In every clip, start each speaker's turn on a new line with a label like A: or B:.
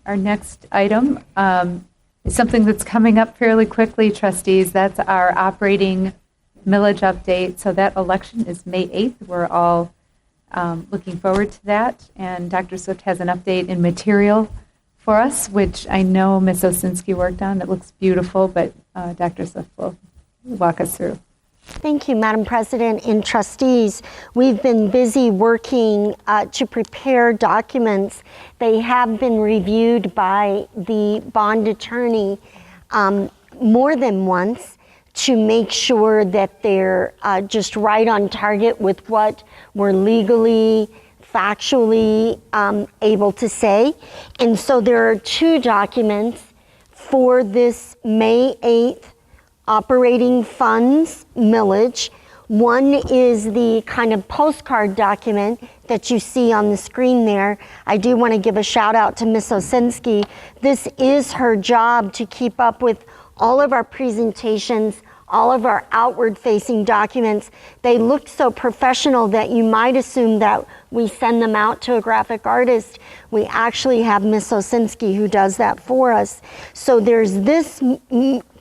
A: Our next item is something that's coming up fairly quickly, trustees. That's our operating millage update. So that election is May 8th. We're all looking forward to that. And Dr. Swift has an update in material for us, which I know Ms. Osinski worked on. That looks beautiful, but Dr. Swift will walk us through.
B: Thank you, Madam President and trustees. We've been busy working to prepare documents. They have been reviewed by the bond attorney more than once to make sure that they're just right on target with what we're legally, factually able to say. And so there are two documents for this May 8th operating funds millage. One is the kind of postcard document that you see on the screen there. I do want to give a shout out to Ms. Osinski. This is her job to keep up with all of our presentations, all of our outward facing documents. They look so professional that you might assume that we send them out to a graphic artist. We actually have Ms. Osinski who does that for us. So there's this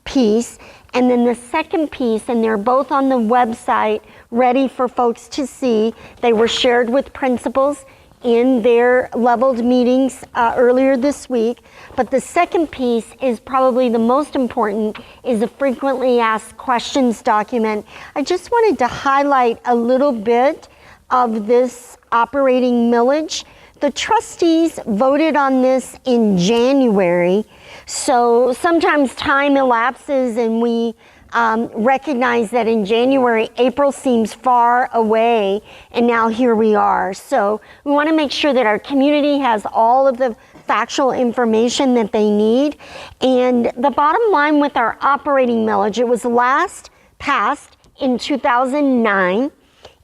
B: piece, and then the second piece, and they're both on the website ready for folks to see. They were shared with principals in their leveled meetings earlier this week. But the second piece is probably the most important, is a frequently asked questions document. I just wanted to highlight a little bit of this operating millage. The trustees voted on this in January, so sometimes time elapses and we recognize that in January, April seems far away, and now here we are. So we want to make sure that our community has all of the factual information that they need. And the bottom line with our operating millage, it was last passed in 2009.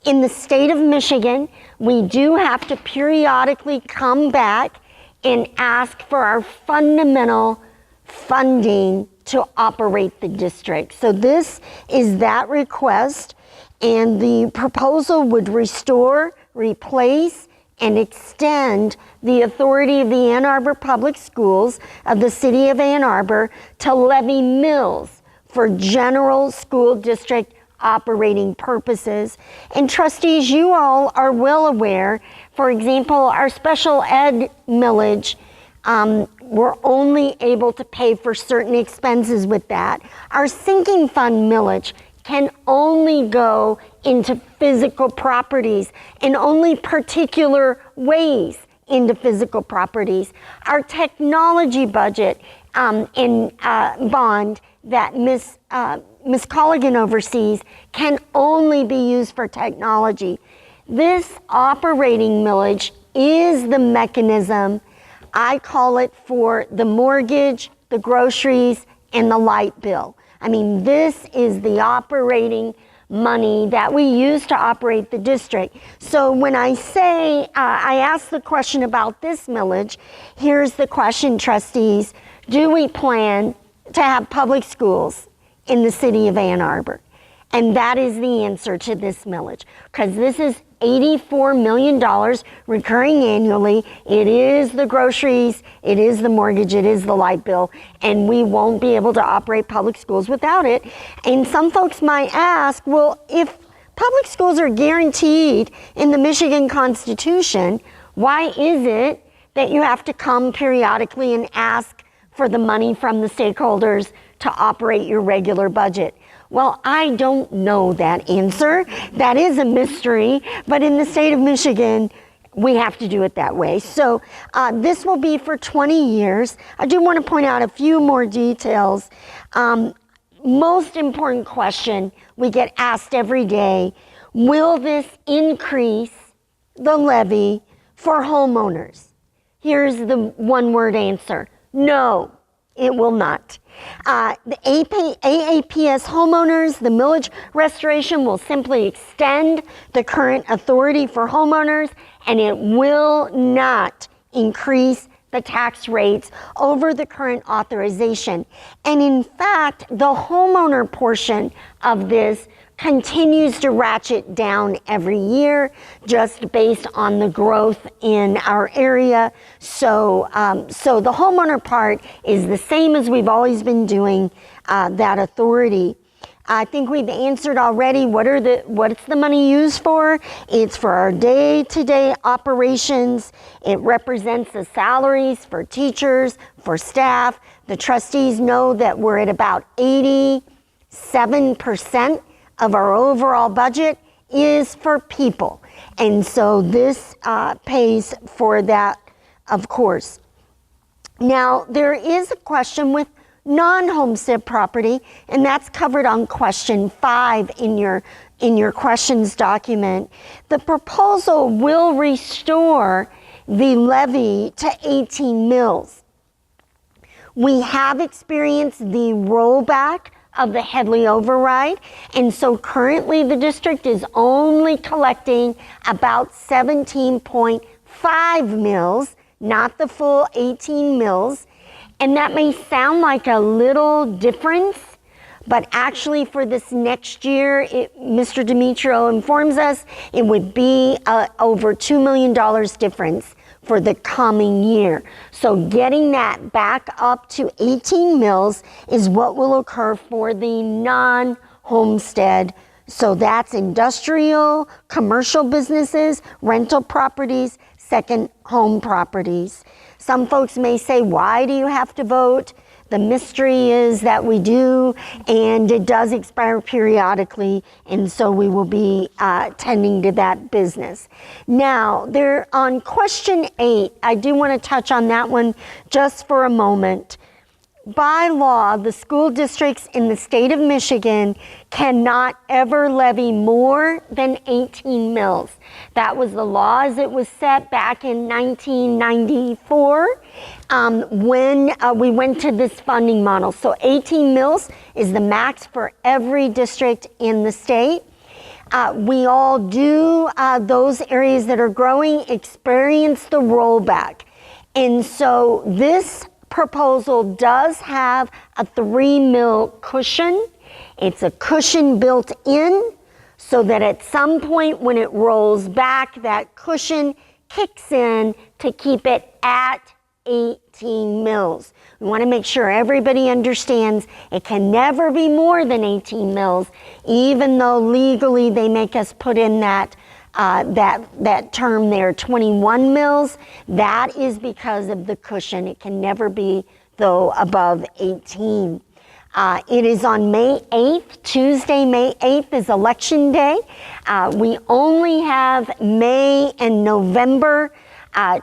B: In the state of Michigan, we do have to periodically come back and ask for our fundamental funding to operate the district. So this is that request, and the proposal would restore, replace, and extend the authority of the Ann Arbor Public Schools of the City of Ann Arbor to levy mills for general school district operating purposes. And trustees, you all are well aware, for example, our special ed millage, we're only able to pay for certain expenses with that. Our sinking fund millage can only go into physical properties and only particular ways into physical properties. Our technology budget and bond that Ms. Colligan oversees can only be used for technology. This operating millage is the mechanism, I call it, for the mortgage, the groceries, and the light bill. I mean, this is the operating money that we use to operate the district. So when I say, I ask the question about this millage, here's the question, trustees. Do we plan to have public schools in the city of Ann Arbor? And that is the answer to this millage, because this is $84 million recurring annually. It is the groceries, it is the mortgage, it is the light bill, and we won't be able to operate public schools without it. And some folks might ask, well, if public schools are guaranteed in the Michigan Constitution, why is it that you have to come periodically and ask for the money from the stakeholders to operate your regular budget? Well, I don't know that answer. That is a mystery, but in the state of Michigan, we have to do it that way. So this will be for 20 years. I do want to point out a few more details. Most important question we get asked every day, will this increase the levy for homeowners? Here's the one-word answer: no, it will not. The AAPS homeowners, the millage restoration will simply extend the current authority for homeowners, and it will not increase the tax rates over the current authorization. And in fact, the homeowner portion of this continues to ratchet down every year just based on the growth in our area. So, so the homeowner part is the same as we've always been doing, that authority. I think we've answered already what's the money used for. It's for our day-to-day operations. It represents the salaries for teachers, for staff. The trustees know that we're at about 87% of our overall budget is for people. And so this pays for that, of course. Now, there is a question with non-homestead property, and that's covered on question 5 in your questions document. The proposal will restore the levy to 18 mills. We have experienced the rollback of the Headley override, and so currently the district is only collecting about 17.5 mills, not the full 18 mills. And that may sound like a little difference, but actually for this next year, Mr. Demetrio informs us it would be over $2 million difference for the coming year. So getting that back up to 18 mills is what will occur for the non-homestead. So that's industrial, commercial businesses, rental properties, second home properties. Some folks may say, why do you have to vote? The mystery is that we do, and it does expire periodically, and so we will be tending to that business. Now, on question 8, I do want to touch on that one just for a moment. By law, the school districts in the state of Michigan cannot ever levy more than 18 mills. That was the law as it was set back in 1994 when we went to this funding model. So 18 mills is the max for every district in the state. We all do, those areas that are growing experience the rollback. And so this proposal does have a 3 mil cushion. It's a cushion built in so that at some point when it rolls back, that cushion kicks in to keep it at 18 mills. We want to make sure everybody understands it can never be more than 18 mills, even though legally they make us put in that term there, 21 mills. That is because of the cushion. It can never be, though, above 18. It is on May 8th. Tuesday, May 8th is election day. We only have May and November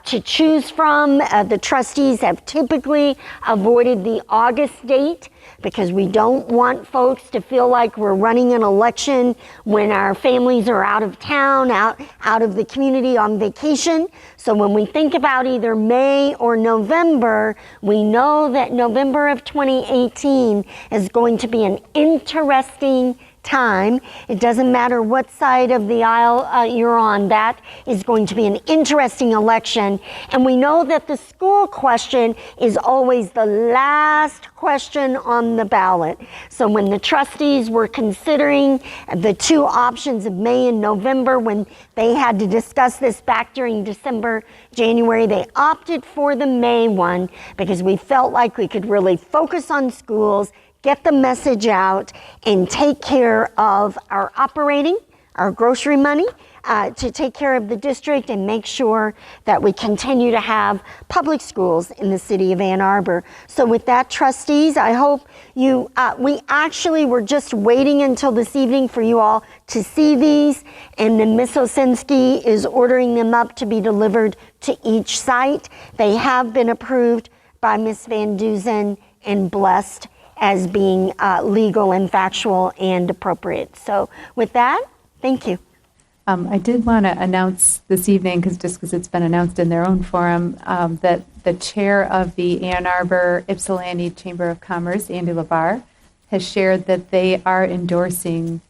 B: to choose from. The trustees have typically avoided the August date because we don't want folks to feel like we're running an election when our families are out of town, out of the community on vacation. So when we think about either May or November, we know that November of 2018 is going to be an interesting time. It doesn't matter what side of the aisle you're on, that is going to be an interesting election. And we know that the school question is always the last question on the ballot. So when the trustees were considering the 2 options of May and November, when they had to discuss this back during December, January, they opted for the May one because we felt like we could really focus on schools, get the message out, and take care of our operating, our grocery money, to take care of the district and make sure that we continue to have public schools in the city of Ann Arbor. So with that, trustees, I hope you, we actually were just waiting until this evening for you all to see these, and then Ms. Osinski is ordering them up to be delivered to each site. They have been approved by Ms. Van Duzen and blessed as being legal and factual and appropriate. So with that, thank you.
A: I did want to announce this evening, because it's been announced in their own forum, that the chair of the Ann Arbor Ypsilanti Chamber of Commerce, Andy Labar, has shared that they are endorsing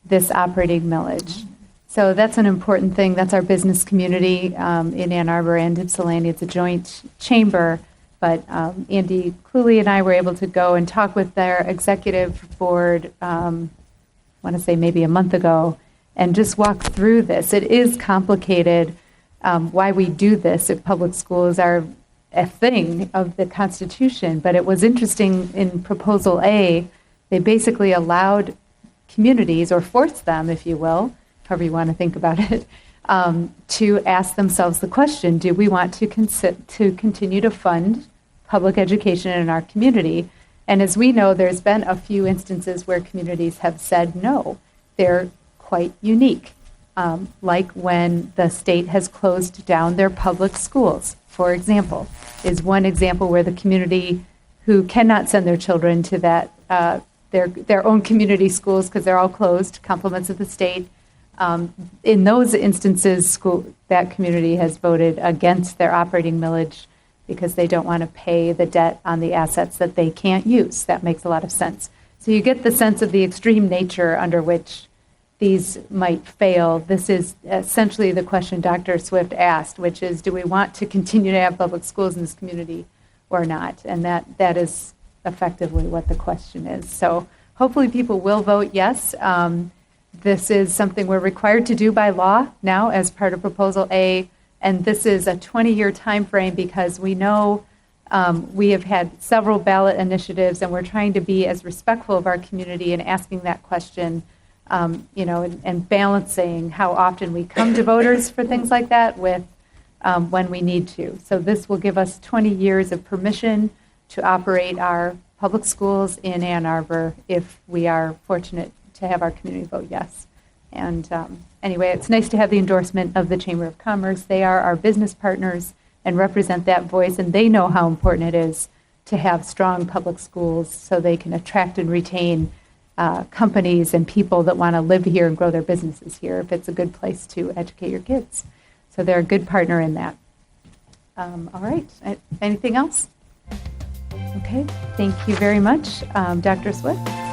A: this operating millage. So that's an important thing. That's our business community in Ann Arbor and Ypsilanti. It's a joint chamber. But Andy Cluley and I were able to go and talk with their executive board want to say maybe a month ago, and just walk through this. It is complicated why we do this if public schools are a thing of the Constitution, but it was interesting in Proposal A, they basically allowed communities, or forced them, if you will, however you want to think about it, to ask themselves the question, do we want to continue to fund public education in our community? And as we know, there's been a few instances where communities have said no. They're quite unique, like when the state has closed down their public schools, for example, is one example where the community who cannot send their children to that their own community schools because they're all closed, compliments of the state. In those instances, that community has voted against their operating millage because they don't want to pay the debt on the assets that they can't use. That makes a lot of sense. So you get the sense of the extreme nature under which these might fail. This is essentially the question Dr. Swift asked, which is, do we want to continue to have public schools in this community or not? And that is effectively what the question is. So hopefully people will vote yes. This is something we're required to do by law now as part of Proposal A, and this is a 20-year time frame because we know we have had several ballot initiatives, and we're trying to be as respectful of our community in asking that question, and balancing how often we come to voters for things like that with when we need to. So this will give us 20 years of permission to operate our public schools in Ann Arbor if we are fortunate to have our community vote yes. And anyway, it's nice to have the endorsement of the Chamber of Commerce. They are our business partners and represent that voice, and they know how important it is to have strong public schools so they can attract and retain companies and people that want to live here and grow their businesses here if it's a good place to educate your kids. So they're a good partner in that. All right, anything else? Okay, thank you very much, Dr. Swift.